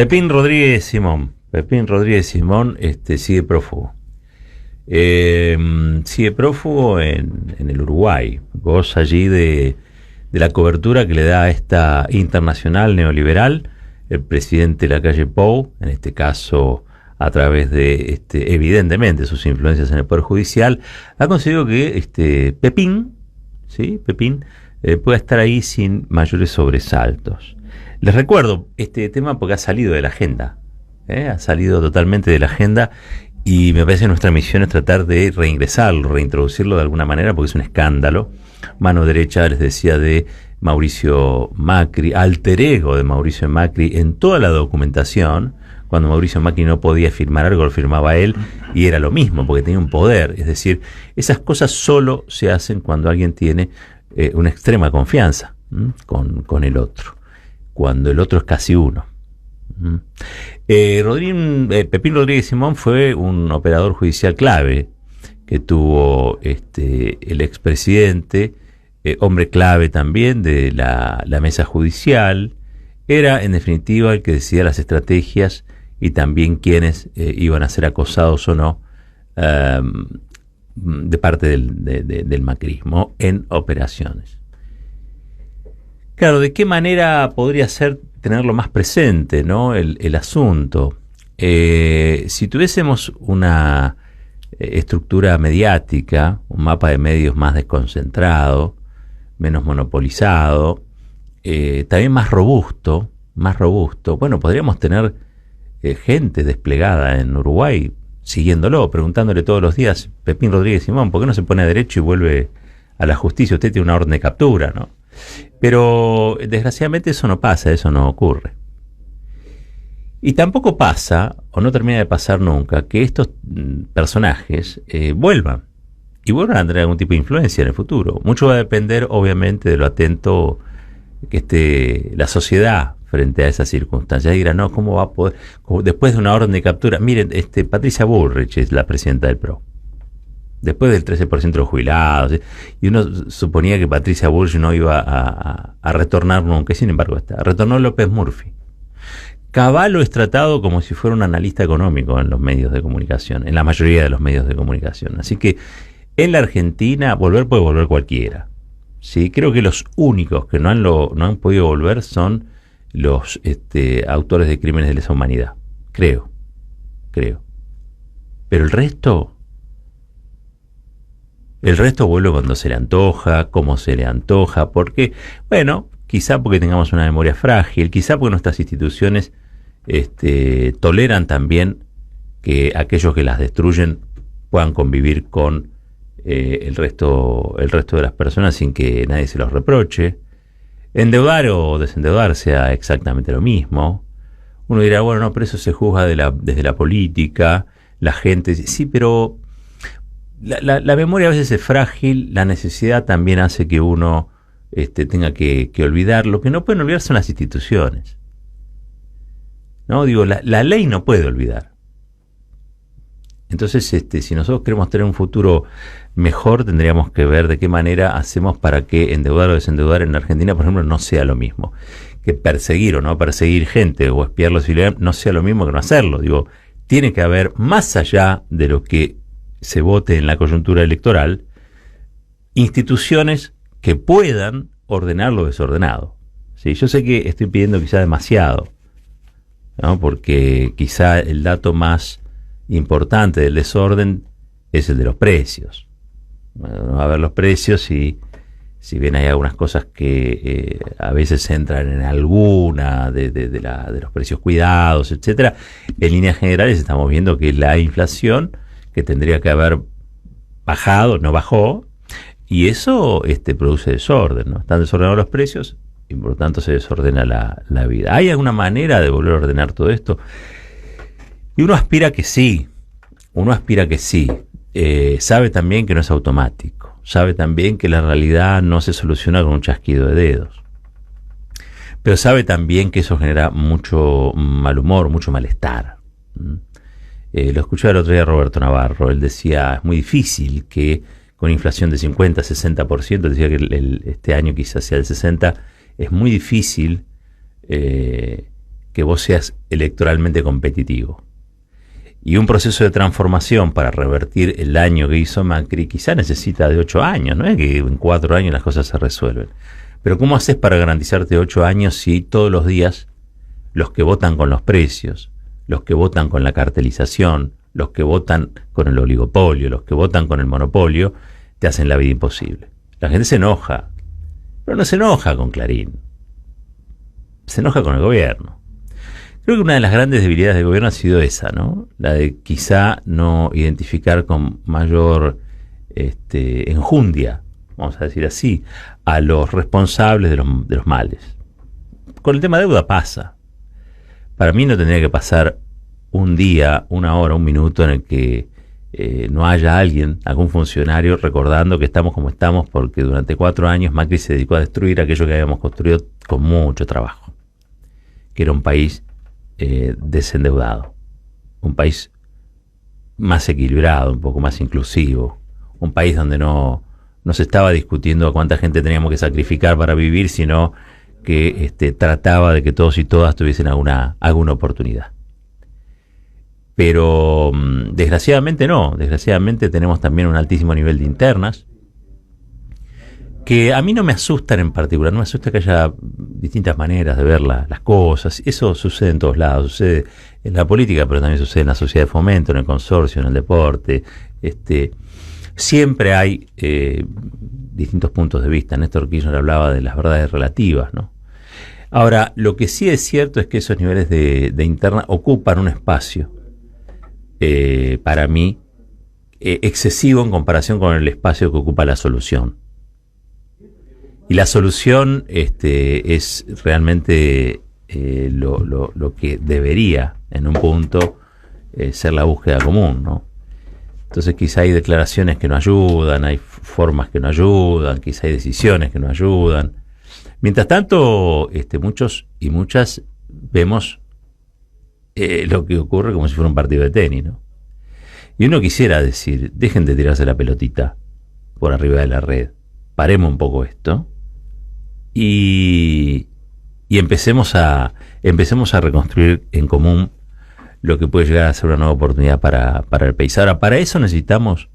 Pepín Rodríguez Simón. Pepín Rodríguez Simón sigue prófugo. Sigue prófugo en el Uruguay. Goza allí de la cobertura que le da a esta internacional neoliberal el presidente Lacalle Pou, en este caso a través de evidentemente sus influencias en el Poder Judicial, ha conseguido que Pepín, ¿sí? Pepín pueda estar ahí sin mayores sobresaltos. Les recuerdo este tema porque ha salido de la agenda, ha salido totalmente de la agenda, y me parece que nuestra misión es tratar de reingresarlo, reintroducirlo de alguna manera, porque es un escándalo. Mano derecha, les decía, de Mauricio Macri, alter ego de Mauricio Macri en toda la documentación. Cuando Mauricio Macri no podía firmar algo, lo firmaba él, y era lo mismo, porque tenía un poder. Es decir, esas cosas solo se hacen cuando alguien tiene una extrema confianza con el otro, cuando el otro es casi uno. Pepín Rodríguez Simón fue un operador judicial clave que tuvo el expresidente, hombre clave también de la mesa judicial. Era en definitiva el que decidía las estrategias y también quiénes iban a ser acosados o no de parte del macrismo en operaciones. Claro, ¿de qué manera podría ser tenerlo más presente, ¿no? el asunto? Si tuviésemos una estructura mediática, un mapa de medios más desconcentrado, menos monopolizado, también más robusto, bueno, podríamos tener gente desplegada en Uruguay siguiéndolo, preguntándole todos los días: Pepín Rodríguez Simón, ¿por qué no se pone a derecho y vuelve a la justicia? Usted tiene una orden de captura, ¿no? Pero desgraciadamente eso no pasa, eso no ocurre. Y tampoco pasa, o no termina de pasar nunca, que estos personajes vuelvan a tener algún tipo de influencia en el futuro. Mucho va a depender, obviamente, de lo atento que esté la sociedad frente a esas circunstancias. Y dirán, no, ¿cómo va a poder? Después de una orden de captura, miren, Patricia Bullrich es la presidenta del PRO. Después del 13% de los jubilados, y uno suponía que Patricia Bullrich no iba a retornar nunca, y sin embargo retornó López Murphy. Cavallo es tratado como si fuera un analista económico en los medios de comunicación, en la mayoría de los medios de comunicación. Así que en la Argentina puede volver cualquiera. ¿Sí? Creo que los únicos que no han podido volver son los autores de crímenes de lesa humanidad. Creo. Pero el resto vuelve cuando se le antoja, como se le antoja, porque, bueno, quizá porque tengamos una memoria frágil, quizá porque nuestras instituciones toleran también que aquellos que las destruyen puedan convivir con el resto de las personas sin que nadie se los reproche. Endeudar o desendeudar sea exactamente lo mismo. Uno dirá, bueno, no, pero eso se juzga desde la política, la gente, sí, pero la memoria a veces es frágil, la necesidad también hace que uno tenga que olvidar. Lo que no pueden olvidar son las instituciones. No, digo, la ley no puede olvidar. Entonces, si nosotros queremos tener un futuro mejor, tendríamos que ver de qué manera hacemos para que endeudar o desendeudar en la Argentina, por ejemplo, no sea lo mismo. Que perseguir o no perseguir gente o espiarlos no sea lo mismo que no hacerlo. Digo, tiene que haber, más allá de lo que se vote en la coyuntura electoral, instituciones que puedan ordenar lo desordenado. ¿Sí? Yo sé que estoy pidiendo quizá demasiado, ¿no? Porque quizá el dato más importante del desorden es el de los precios. Bueno, va a ver los precios, y si bien hay algunas cosas que a veces entran en alguna de los precios cuidados, etcétera, en líneas generales estamos viendo que la inflación, que tendría que haber bajado, no bajó, y eso produce desorden, ¿no? Están desordenados los precios y por lo tanto se desordena la vida. ¿Hay alguna manera de volver a ordenar todo esto? Y uno aspira que sí, sabe también que no es automático, sabe también que la realidad no se soluciona con un chasquido de dedos, pero sabe también que eso genera mucho mal humor, mucho malestar. Lo escuché el otro día a Roberto Navarro. Él decía, es muy difícil que con inflación de 50, 60%, decía que este año quizás sea el 60%, es muy difícil que vos seas electoralmente competitivo. Y un proceso de transformación para revertir el daño que hizo Macri quizá necesita de 8 años, no es que en 4 años las cosas se resuelven. Pero ¿cómo haces para garantizarte 8 años si todos los días los que votan con los precios, los que votan con la cartelización, los que votan con el oligopolio, los que votan con el monopolio, te hacen la vida imposible? La gente se enoja, pero no se enoja con Clarín, se enoja con el gobierno. Creo que una de las grandes debilidades del gobierno ha sido esa, ¿no? La de quizá no identificar con mayor enjundia, vamos a decir así, a los responsables de los males. Con el tema de deuda pasa. Para mí no tendría que pasar un día, una hora, un minuto en el que no haya alguien, algún funcionario recordando que estamos como estamos porque durante 4 años Macri se dedicó a destruir aquello que habíamos construido con mucho trabajo, que era un país desendeudado, un país más equilibrado, un poco más inclusivo, un país donde no se estaba discutiendo a cuánta gente teníamos que sacrificar para vivir, sino que trataba de que todos y todas tuviesen alguna oportunidad. Pero desgraciadamente no, desgraciadamente tenemos también un altísimo nivel de internas, que a mí no me asustan en particular, no me asusta que haya distintas maneras de ver las cosas. Eso sucede en todos lados, sucede en la política, pero también sucede en la sociedad de fomento, en el consorcio, en el deporte. Siempre hay distintos puntos de vista. Néstor Kirchner hablaba de las verdades relativas, ¿no? Ahora, lo que sí es cierto es que esos niveles de interna ocupan un espacio, para mí, excesivo en comparación con el espacio que ocupa la solución. Y la solución es realmente lo que debería, en un punto, ser la búsqueda común, ¿no? Entonces quizá hay declaraciones que no ayudan, hay formas que no ayudan, quizá hay decisiones que no ayudan. Mientras tanto, muchos y muchas vemos lo que ocurre como si fuera un partido de tenis, ¿no? Y uno quisiera decir, dejen de tirarse la pelotita por arriba de la red, paremos un poco esto y empecemos a reconstruir en común lo que puede llegar a ser una nueva oportunidad para el país. Ahora, para eso necesitamos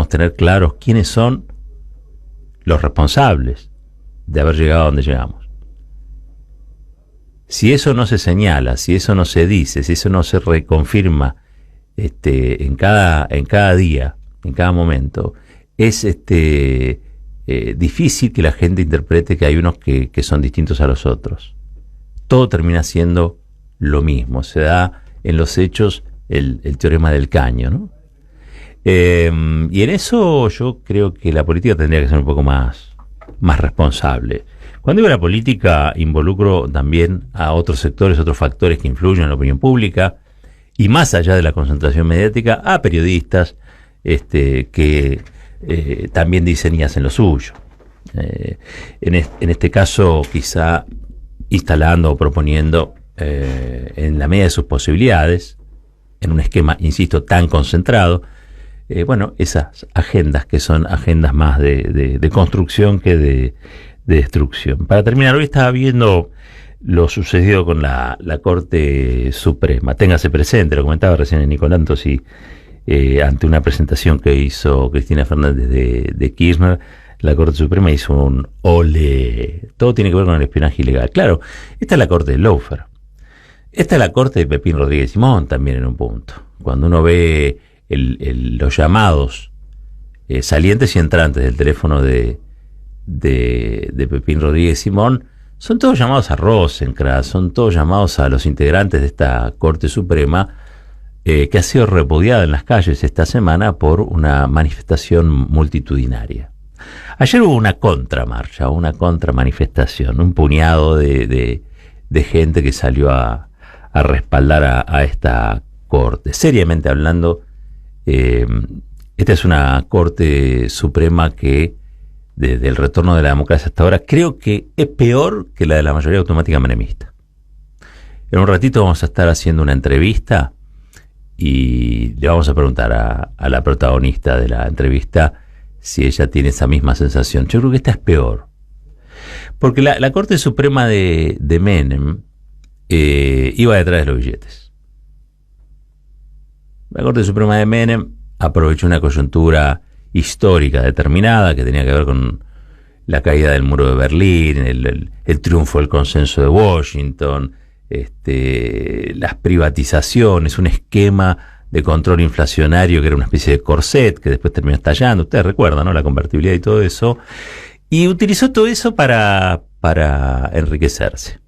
tener claros quiénes son los responsables de haber llegado a donde llegamos. Si eso no se señala, si eso no se dice, si eso no se reconfirma en cada día, en cada momento, es difícil que la gente interprete que hay unos que son distintos a los otros. Todo termina siendo lo mismo, se da en los hechos el teorema del caño, ¿no? Y en eso yo creo que la política tendría que ser un poco más responsable. Cuando digo la política, involucro también a otros sectores, otros factores que influyen en la opinión pública, y más allá de la concentración mediática, a periodistas que también dicen y hacen lo suyo. En este caso, quizá instalando o proponiendo, en la medida de sus posibilidades, en un esquema, insisto, tan concentrado, esas agendas que son agendas más de construcción que de destrucción. Para terminar, hoy estaba viendo lo sucedido con la Corte Suprema. Téngase presente, lo comentaba recién en Nicolás Tosi, ante una presentación que hizo Cristina Fernández de Kirchner. La Corte Suprema hizo un ole. Todo tiene que ver con el espionaje ilegal. Claro, esta es la Corte de Lawfare. Esta es la Corte de Pepín Rodríguez Simón también en un punto. Cuando uno ve los llamados salientes y entrantes del teléfono de Pepín Rodríguez Simón, son todos llamados a Rosenkrantz, son todos llamados a los integrantes de esta Corte Suprema, que ha sido repudiada en las calles esta semana por una manifestación multitudinaria. Ayer hubo una contramarcha, una contramanifestación, un puñado de gente que salió a respaldar a esta Corte. Seriamente hablando, esta es una Corte Suprema que, desde el retorno de la democracia hasta ahora, creo que es peor que la de la mayoría automática menemista. En un ratito vamos a estar haciendo una entrevista y le vamos a preguntar a la protagonista de la entrevista si ella tiene esa misma sensación. Yo creo que esta es peor. Porque la Corte Suprema de Menem iba detrás de los billetes. La Corte Suprema de Menem aprovechó una coyuntura histórica determinada que tenía que ver con la caída del muro de Berlín, el triunfo del consenso de Washington, las privatizaciones, un esquema de control inflacionario que era una especie de corset que después terminó estallando. Ustedes recuerdan, ¿no? La convertibilidad y todo eso. Y utilizó todo eso para enriquecerse.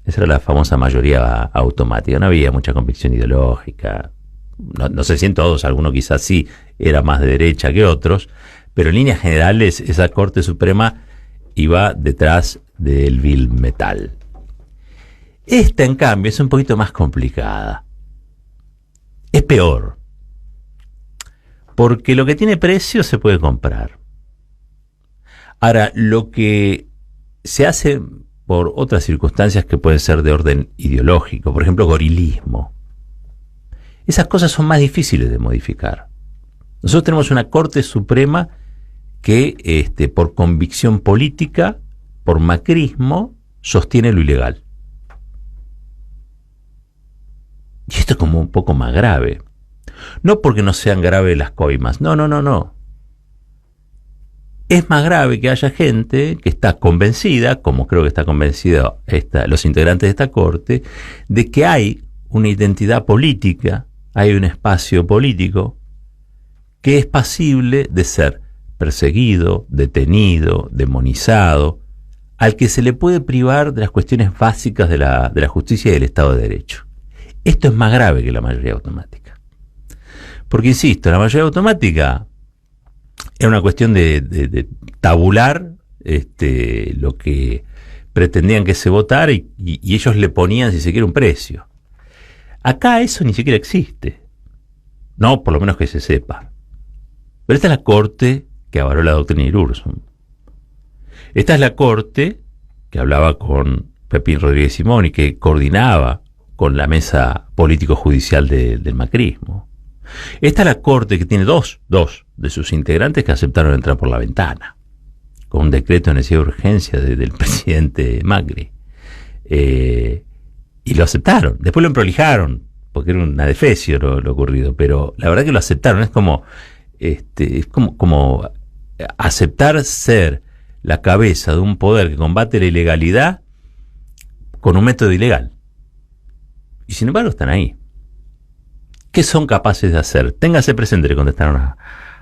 Esa era la famosa mayoría automática. No había mucha convicción ideológica. No sé si en todos, alguno quizás sí era más de derecha que otros, pero en líneas generales esa Corte Suprema iba detrás del Bill Metal. Esta, en cambio, es un poquito más complicada. Es peor. Porque lo que tiene precio se puede comprar. Ahora, lo que se hace por otras circunstancias que pueden ser de orden ideológico, por ejemplo, gorilismo, esas cosas son más difíciles de modificar. Nosotros tenemos una Corte Suprema que, por convicción política, por macrismo, sostiene lo ilegal. Y esto es como un poco más grave. No porque no sean graves las coimas. No. Es más grave que haya gente que está convencida, como creo que está convencida los integrantes de esta Corte, de que hay una identidad política, hay un espacio político que es pasible de ser perseguido, detenido, demonizado, al que se le puede privar de las cuestiones básicas de la justicia y del Estado de Derecho. Esto es más grave que la mayoría automática. Porque, insisto, la mayoría automática era una cuestión de tabular lo que pretendían que se votara y ellos le ponían, si se quiere, un precio. Acá eso ni siquiera existe. No, por lo menos que se sepa. Pero esta es la Corte que avaló la doctrina Irurzun. Esta es la Corte que hablaba con Pepín Rodríguez Simón y que coordinaba con la mesa político-judicial del macrismo. Esta es la Corte que tiene dos de sus integrantes que aceptaron entrar por la ventana, con un decreto de necesidad de urgencia del presidente Macri. Y lo aceptaron. Después lo emprolijaron, porque era una defecio lo ocurrido, pero la verdad que lo aceptaron. Es como aceptar ser la cabeza de un poder que combate la ilegalidad con un método ilegal. Y sin embargo están ahí. ¿Qué son capaces de hacer? Téngase presente, le contestaron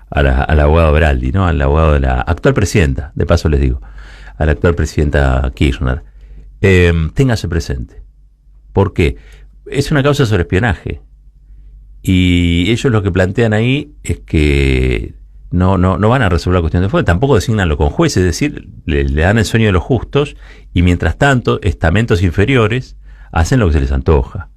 al abogado Beraldi, ¿no? Al abogado de la actual presidenta, de paso les digo, a la actual presidenta Kirchner. Téngase presente. ¿Por qué? Es una causa sobre espionaje. Y ellos lo que plantean ahí es que no van a resolver la cuestión de fondo, tampoco designan con jueces, es decir, le dan el sueño de los justos y mientras tanto estamentos inferiores hacen lo que se les antoja.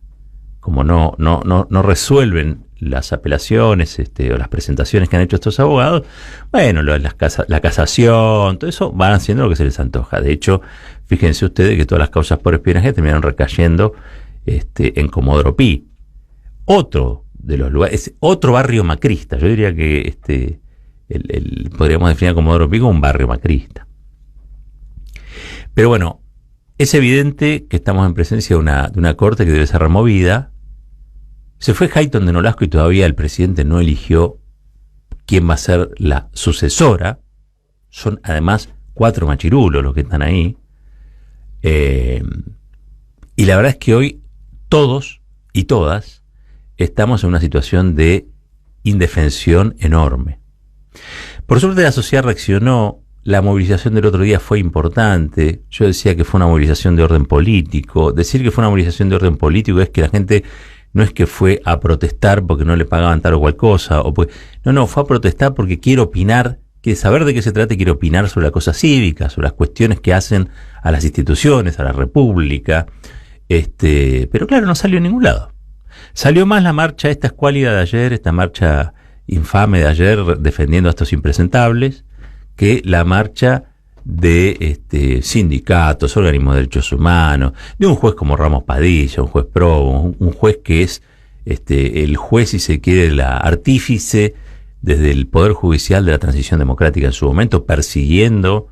Como no resuelven las apelaciones o las presentaciones que han hecho estos abogados, bueno, la casación, todo eso van haciendo lo que se les antoja. De hecho, fíjense ustedes que todas las causas por espionaje terminaron recayendo en Comodoro Pi. Otro de los lugares, otro barrio macrista. Yo diría que podríamos definir a Comodoro Pi como un barrio macrista. Pero bueno, es evidente que estamos en presencia de una corte que debe ser removida. Se fue Hayton de Nolasco y todavía el presidente no eligió quién va a ser la sucesora. Son además 4 machirulos los que están ahí. Y la verdad es que hoy todos y todas estamos en una situación de indefensión enorme. Por suerte la sociedad reaccionó. La movilización del otro día fue importante. Yo decía que fue una movilización de orden político. Decir que fue una movilización de orden político es que la gente no es que fue a protestar porque no le pagaban tal o cual cosa. No, fue a protestar porque quiere opinar, quiere saber de qué se trata y quiere opinar sobre la cosa cívica, sobre las cuestiones que hacen a las instituciones, a la República. Pero claro, no salió a ningún lado. Salió más la marcha esta escuálida de ayer, esta marcha infame de ayer defendiendo a estos impresentables, que la marcha de sindicatos, organismos de derechos humanos, de un juez como Ramos Padilla, un juez probo, un juez que es el juez, si se quiere, la artífice desde el Poder Judicial de la transición democrática en su momento, persiguiendo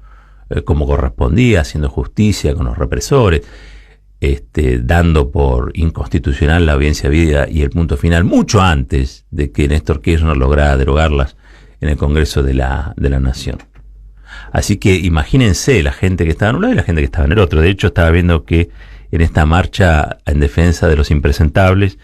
como correspondía, haciendo justicia con los represores. dando por inconstitucional la audiencia vida y el punto final, mucho antes de que Néstor Kirchner lograra derogarlas en el Congreso de la Nación. Así que imagínense la gente que estaba en un lado y la gente que estaba en el otro. De hecho, estaba viendo que en esta marcha en defensa de los impresentables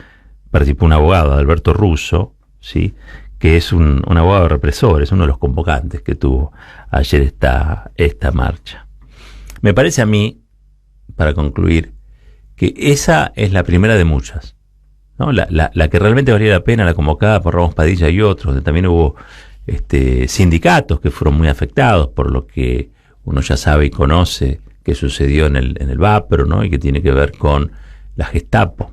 participó un abogado, Alberto Russo, ¿sí?, que es un abogado represor, es uno de los convocantes que tuvo ayer esta marcha. Me parece a mí, para concluir, que esa es la primera de muchas, ¿no? La que realmente valía la pena, la convocada por Ramos Padilla y otros, donde también hubo sindicatos que fueron muy afectados por lo que uno ya sabe y conoce que sucedió en el VAPRO, ¿no?, y que tiene que ver con la Gestapo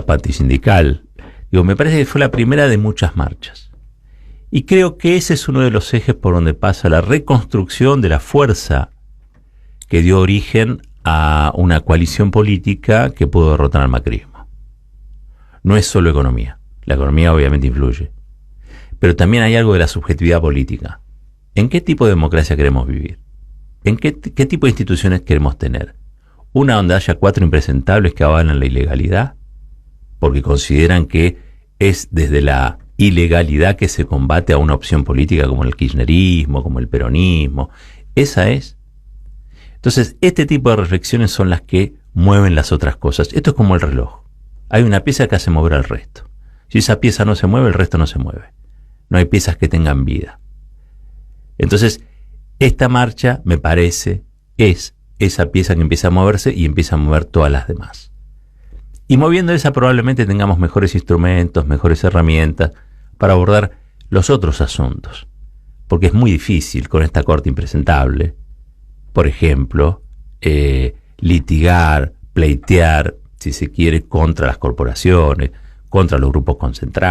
antisindical. Digo, me parece que fue la primera de muchas marchas. Y creo que ese es uno de los ejes por donde pasa la reconstrucción de la fuerza que dio origen a una coalición política que pudo derrotar al macrismo. No es solo economía. La economía obviamente influye. Pero también hay algo de la subjetividad política. ¿En qué tipo de democracia queremos vivir? ¿En qué tipo de instituciones queremos tener? ¿Una donde haya 4 impresentables que avalan la ilegalidad? Porque consideran que es desde la ilegalidad que se combate a una opción política como el kirchnerismo, como el peronismo. Esa es. Entonces, este tipo de reflexiones son las que mueven las otras cosas. Esto es como el reloj. Hay una pieza que hace mover al resto. Si esa pieza no se mueve, el resto no se mueve. No hay piezas que tengan vida. Entonces, esta marcha, me parece, es esa pieza que empieza a moverse y empieza a mover todas las demás. Y moviendo esa probablemente tengamos mejores instrumentos, mejores herramientas para abordar los otros asuntos. Porque es muy difícil con esta corte impresentable, por ejemplo, litigar, pleitear, si se quiere, contra las corporaciones, contra los grupos concentrados.